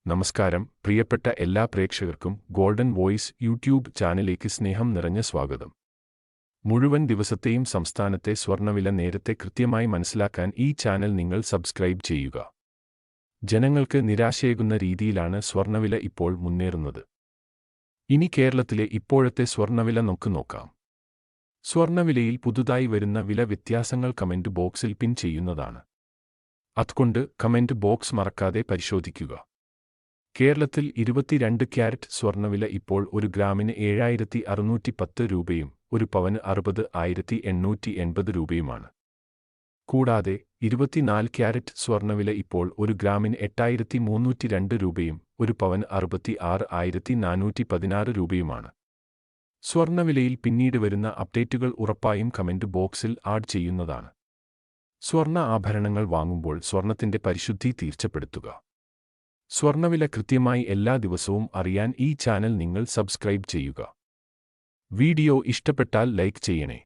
നമസ്കാരം, പ്രിയപ്പെട്ട എല്ലാ പ്രേക്ഷകർക്കും ഗോൾഡൻ വോയിസ് യൂട്യൂബ് ചാനലിലേക്ക് സ്നേഹം നിറഞ്ഞ സ്വാഗതം. മുഴുവൻ ദിവസത്തെയും സംസ്ഥാനത്തെ സ്വർണ്ണവില നേരത്തെ കൃത്യമായി മനസ്സിലാക്കാൻ ഈ ചാനൽ നിങ്ങൾ സബ്സ്ക്രൈബ് ചെയ്യുക. ജനങ്ങൾക്ക് നിരാശയേകുന്ന രീതിയിലാണ് സ്വർണ്ണവില ഇപ്പോൾ മുന്നേറുന്നത്. ഇനി കേരളത്തിലെ ഇപ്പോഴത്തെ സ്വർണ്ണവില നോക്കാം. സ്വർണ്ണവിലയിൽ പുതുതായി വരുന്ന വില വ്യത്യാസങ്ങൾ കമന്റ് ബോക്സിൽ പിൻ ചെയ്യുന്നതാണ്. അതുകൊണ്ട് കമന്റ് ബോക്സ് മറക്കാതെ പരിശോധിക്കുക. കേരളത്തിൽ 22 ക്യാരറ്റ് സ്വർണ്ണവില ഇപ്പോൾ ഒരു ഗ്രാമിന് 7610 രൂപയും ഒരു പവന് 60,880 രൂപയുമാണ്. കൂടാതെ 24 ക്യാരറ്റ് സ്വർണ്ണവില ഇപ്പോൾ ഒരു ഗ്രാമിന് 8302 രൂപയും ഒരു പവന് 66,416 രൂപയുമാണ്. സ്വർണ്ണവിലയിൽ പിന്നീട് വരുന്ന അപ്ഡേറ്റുകൾ ഉറപ്പായും കമന്റ് ബോക്സിൽ ആഡ് ചെയ്യുന്നതാണ്. സ്വർണ്ണ ആഭരണങ്ങൾ വാങ്ങുമ്പോൾ സ്വർണ്ണത്തിന്റെ പരിശുദ്ധി തീർച്ചപ്പെടുത്തുക. സ്വർണ്ണവില കൃത്യമായി എല്ലാ ദിവസവും അറിയാൻ ഈ ചാനൽ നിങ്ങൾ സബ്സ്ക്രൈബ് ചെയ്യുക. വീഡിയോ ഇഷ്ടപ്പെട്ടാൽ ലൈക്ക് ചെയ്യണേ.